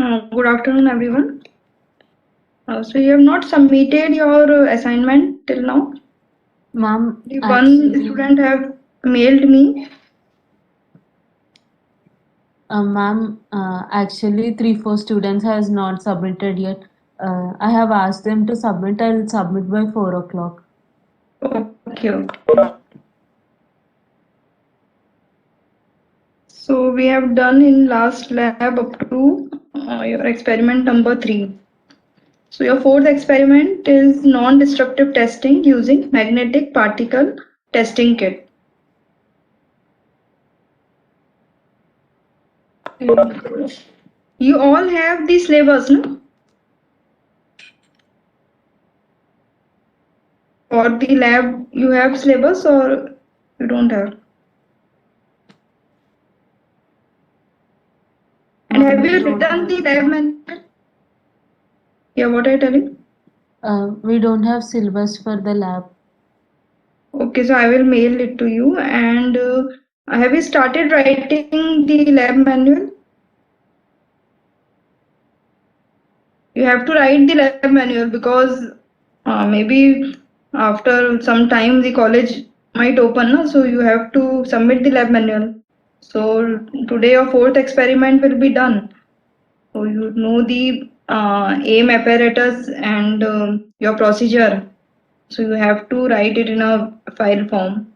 Good afternoon, everyone. So you have not submitted your assignment till now. Ma'am, One student have mailed me. Ma'am, actually 3-4 students has not submitted yet. I have asked them to submit. I'll submit by 4 o'clock. Okay. So we have done in last lab up to your experiment number 3. So your fourth experiment is non-destructive testing using magnetic particle testing kit. You all have the syllabus, no? For the lab, you have syllabus or you don't have? And have you written the lab manual? Yeah, what are you telling? We don't have syllabus for the lab. Okay, so I will mail it to you. And have you started writing the lab manual? You have to write the lab manual because maybe after some time the college might open, no? So you have to submit the lab manual. So today your fourth experiment will be done. So you know the aim apparatus and your procedure. So you have to write it in a file form.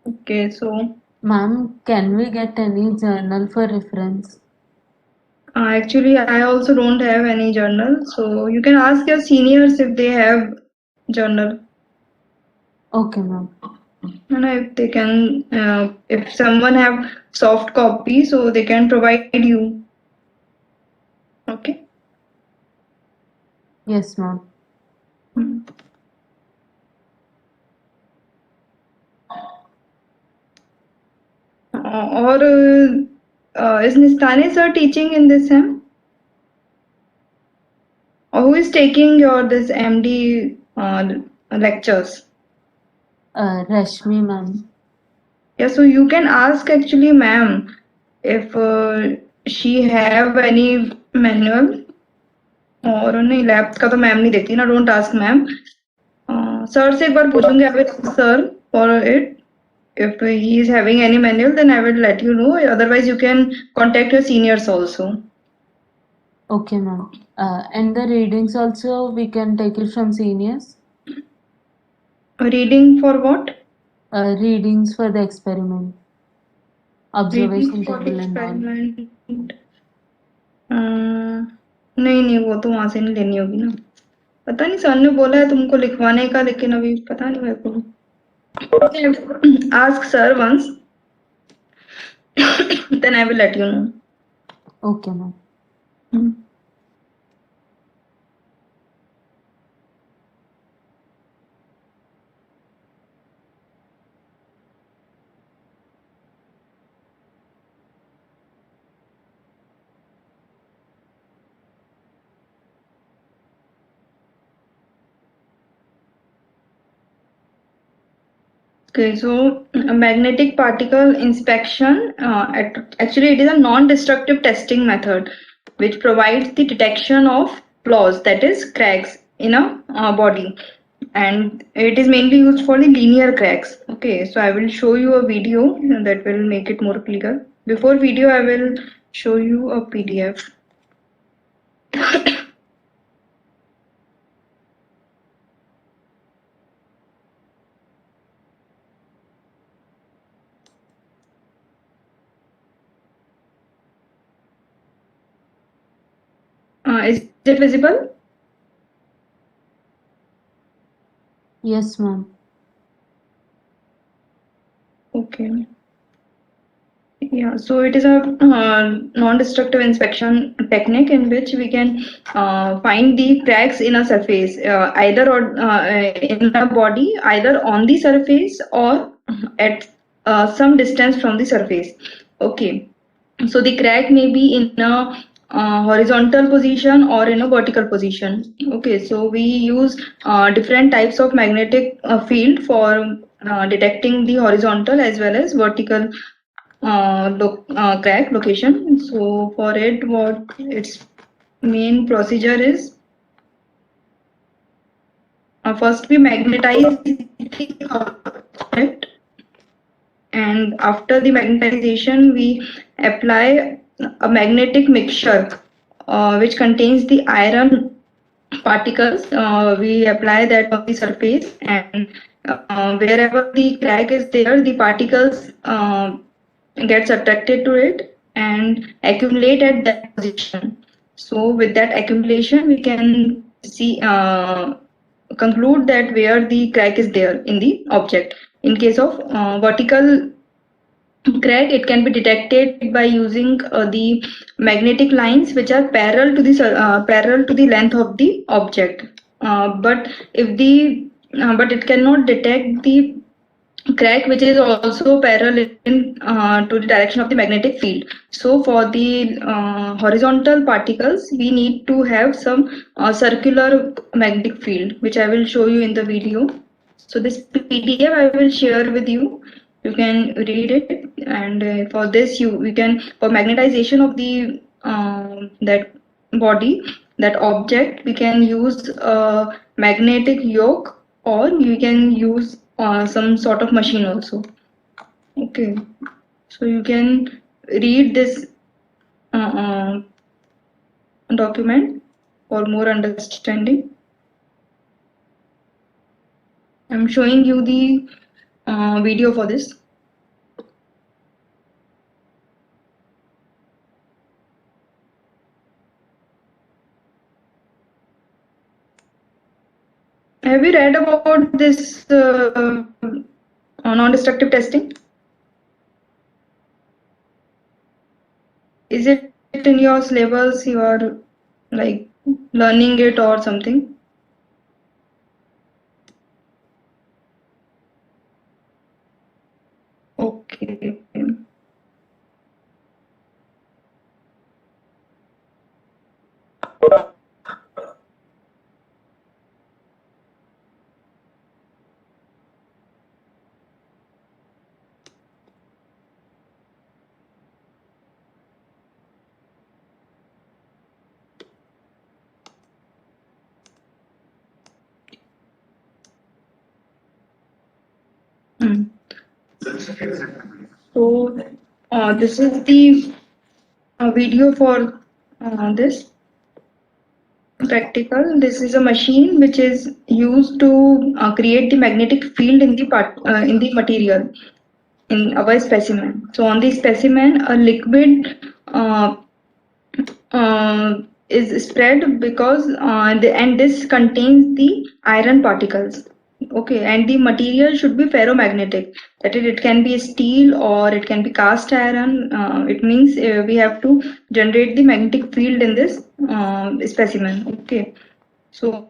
Okay, so Ma'am, can we get any journal for reference? actually I also don't have any journal. So you can ask your seniors if they have journal. Okay, ma'am. And if they can, if someone have soft copy, so they can provide you. Okay. Yes, ma'am. Or is Nistane sir teaching in this sem? Or who is taking your this MD lectures? Rashmi, ma'am. Yeah, so you can ask actually ma'am if she have any manual. और नहीं lab का तो ma'am नहीं देखती ना, don't ask ma'am. Sir से एक बार पूछूंगी I will sir for it. If he is having any manual, then I will let you know. Otherwise, you can contact your seniors also. Okay, ma'am. And the readings also we can take it from seniors? Reading for what? Readings for the experiment. Observation Reading for table and all. experiment. नहीं वो तो वहां से नहीं लेनी होगी ना. पता नहीं सर ने बोला है तुमको लिखवाने का, लेकिन अभी पता नहीं मेरे को. Ask sir once. Then I will let you know. Okay, ma'am. Okay, so a magnetic particle inspection, actually it is a non-destructive testing method which provides the detection of flaws, that is cracks in a body, and it is mainly used for the linear cracks. Okay, so I will show you a video that will make it more clear. Before video, I will show you a PDF. Is it visible? Yes, ma'am. Okay. Yeah, so it is a non-destructive inspection technique in which we can find the cracks in a surface, either or in a body, either on the surface or at some distance from the surface. Okay, so the crack may be in a horizontal position or in a vertical position. Okay, so we use different types of magnetic field for detecting the horizontal as well as vertical crack location. So for it, what its main procedure is, first we magnetize the object, and after the magnetization we apply a magnetic mixture which contains the iron particles. We apply that on the surface, and wherever the crack is there, the particles gets attracted to it and accumulate at that position. So with that accumulation we can see conclude that where the crack is there in the object. In case of vertical crack, it can be detected by using the magnetic lines which are parallel to the length of the object. But it cannot detect the crack which is also parallel to the direction of the magnetic field. So for the horizontal particles, we need to have some circular magnetic field, which I will show you in the video. So this PDF I will share with you. You can read it, and for this we can, for magnetization of the that body, that object, we can use a magnetic yoke, or you can use some sort of machine also. Okay, so you can read this uh, document for more understanding. I'm showing you the video for this. Have you read about this non-destructive testing? Is it in your syllabus? You are like learning it or something? Okay. Hmm. So this is the video for this practical. This is a machine which is used to create the magnetic field in the in the material, in our specimen. So on the specimen, a liquid is spread because and this contains the iron particles. Okay, and the material should be ferromagnetic. That is, it can be steel or it can be cast iron. It means we have to generate the magnetic field in this specimen. Okay, so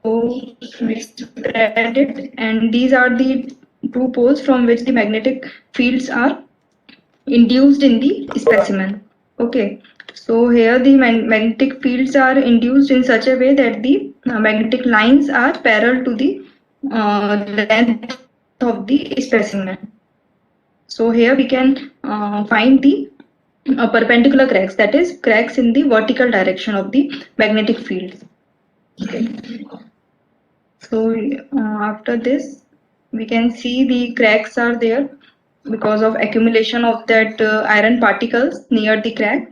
we spread it, and these are the two poles from which the magnetic fields are induced in the specimen. Okay, so here the magnetic fields are induced in such a way that the magnetic lines are parallel to the length of the specimen. So here we can find the perpendicular cracks, that is cracks in the vertical direction of the magnetic field. Okay. So after this, we can see the cracks are there because of accumulation of that iron particles near the crack.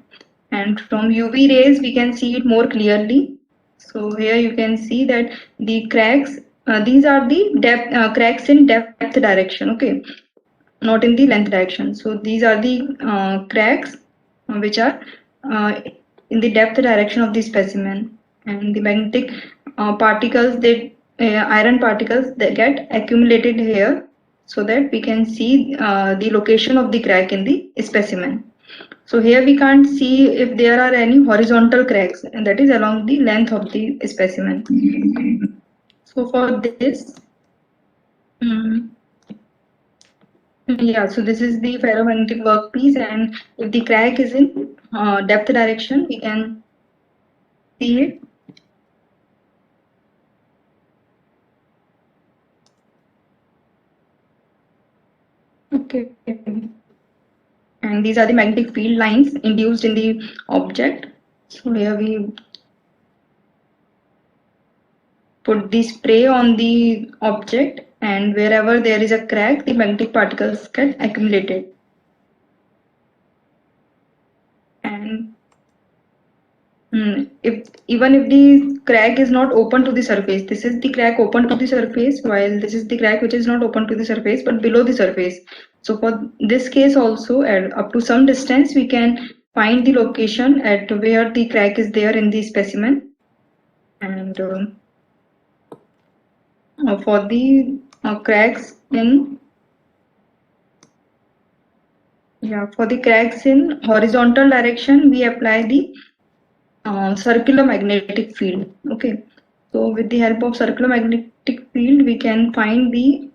And from UV rays, we can see it more clearly. So here you can see that the cracks, these are the depth cracks in depth direction. Okay, not in the length direction. So these are the cracks which are uh, in the depth direction of the specimen, and the magnetic particles, they iron particles, they get accumulated here, so that we can see the location of the crack in the specimen. So here we can't see if there are any horizontal cracks, and that is along the length of the specimen. So for this, mm, yeah, so this is the ferromagnetic workpiece, and if the crack is in depth direction, we can see it. Okay, and these are the magnetic field lines induced in the object. So here we put the spray on the object, and wherever there is a crack, the magnetic particles get accumulated. And if even if the crack is not open to the surface, this is the crack open to the surface, while this is the crack which is not open to the surface but below the surface. So for this case also, at up to some distance, we can find the location at where the crack is there in the specimen. And for the cracks in for the cracks in horizontal direction, we apply the circular magnetic field. Okay, so with the help of circular magnetic field, we can find the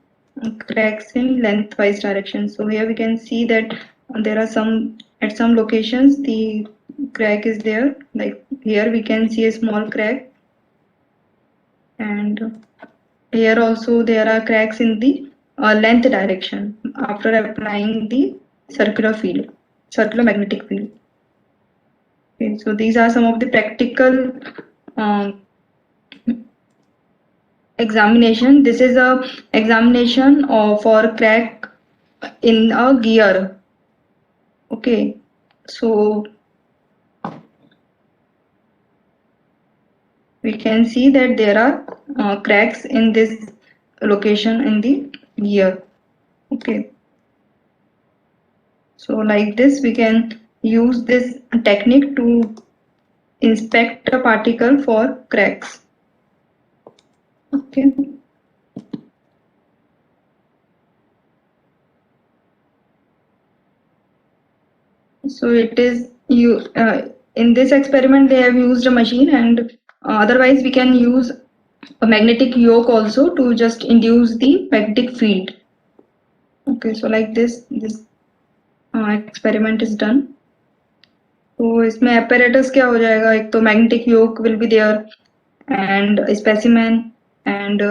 cracks in lengthwise direction. So here we can see that there are some at some locations the crack is there. Like here we can see a small crack, and here also there are cracks in the length direction after applying the circular field, circular magnetic field. Okay, so these are some of the practical examination. This is a examination for crack in a gear. Okay, so we can see that there are cracks in this location in the gear. Okay, so like this we can use this technique to inspect a particle for cracks. Okay. So it is you in this experiment they have used a machine, and otherwise we can use a magnetic yoke also to just induce the magnetic field. Okay, so like this experiment is done. तो इसमें apparatus क्या हो जाएगा, एक तो magnetic yoke will be there and a specimen and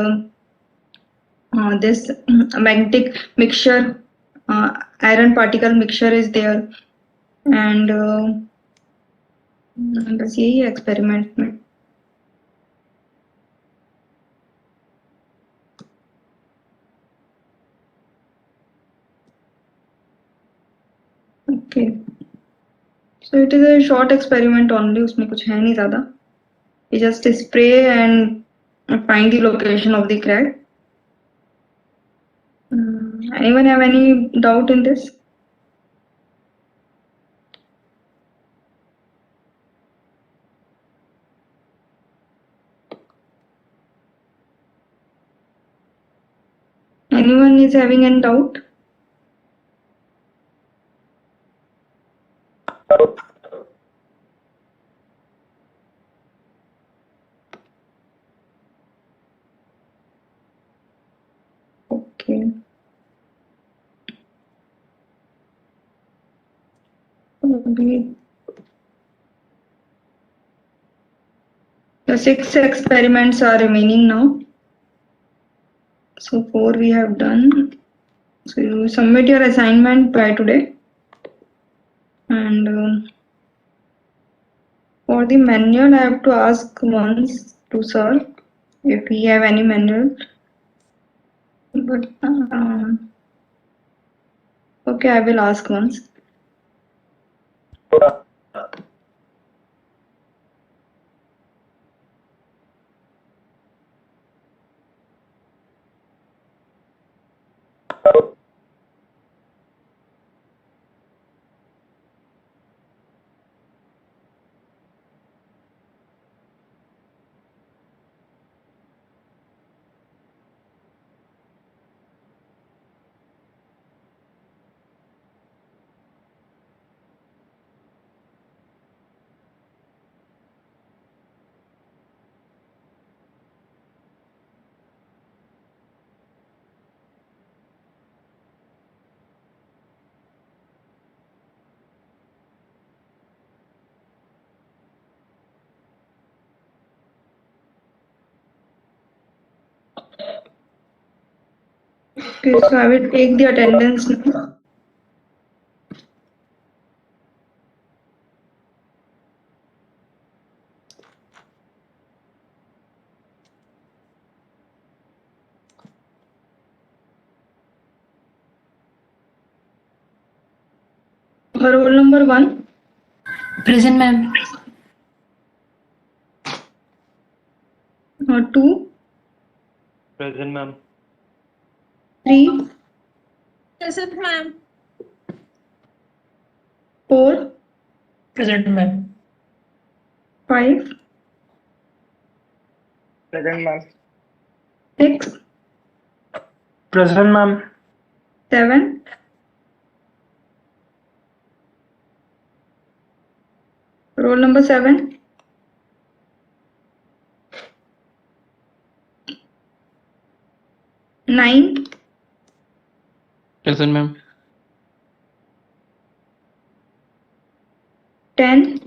this magnetic mixture, iron particle mixture is there, and बस यही है experiment में. Okay, so it is a short experiment only, उसमें कुछ है नहीं ज़्यादा. We just spray and find the location of the crack. Anyone have any doubt in this? Anyone is having any doubt? Okay. The 6 experiments are remaining now. So 4 we have done. So you submit your assignment by today. And for the manual, I have to ask once to sir if he have any manual. But okay, I will ask once. Okay, so I will take the attendance now. roll number 1. Present, ma'am. 2, Present, ma'am. 3, Present, ma'am. 4, Present, ma'am. 5, Present, ma'am. 6, Present, ma'am. 7, 7, 9, Present, ma'am. 10,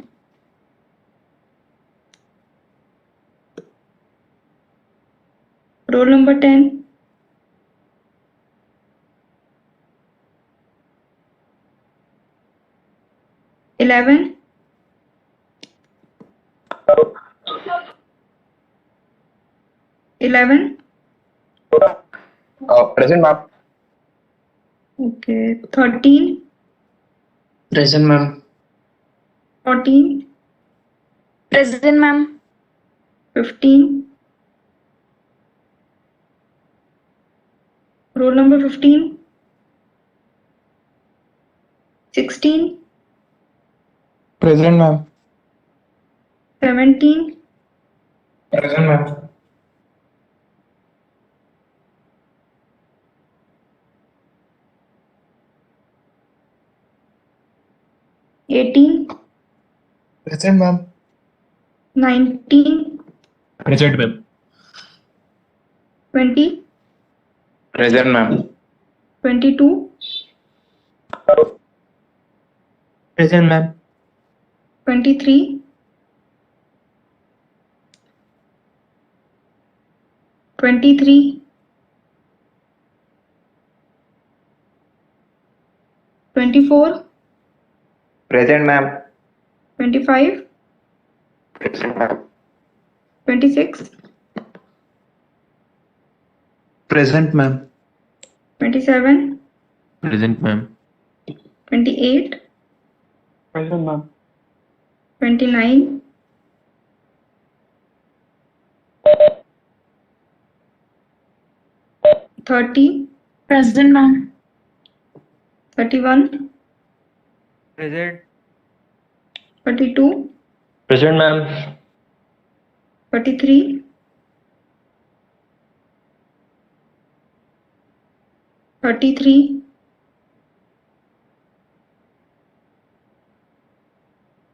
10, 11, 11, Present, ma'am. okay, 13, Present, ma'am. 14, Present, ma'am. 15, roll number 15, 16, Present, ma'am. 17, Present, ma'am. 18, Present, ma'am. 19, Present, ma'am. 20, Present, ma'am. 22, Present, ma'am. 23, 23, 24, Present, ma'am. 25, Present, ma'am. 26, Present, ma'am. 27, Present, ma'am. 28, Present, ma'am. 29, 30, Present, ma'am. 31, Present. 32, Present, ma'am. 33, 33,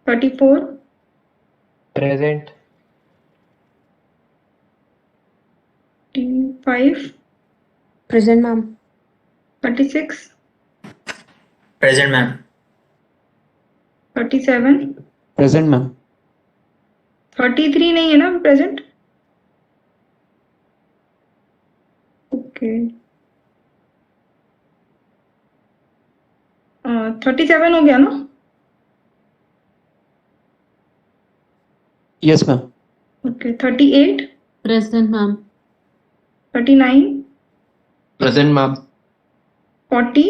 34, Present. 35, Present, ma'am. 36, Present, ma'am. 37, Present, ma'am. 33 नहीं है ना present? Okay, 37 हो गया ना? Yes, ma'am. Okay, 38, Present, ma'am. 39, Present, ma'am. 40,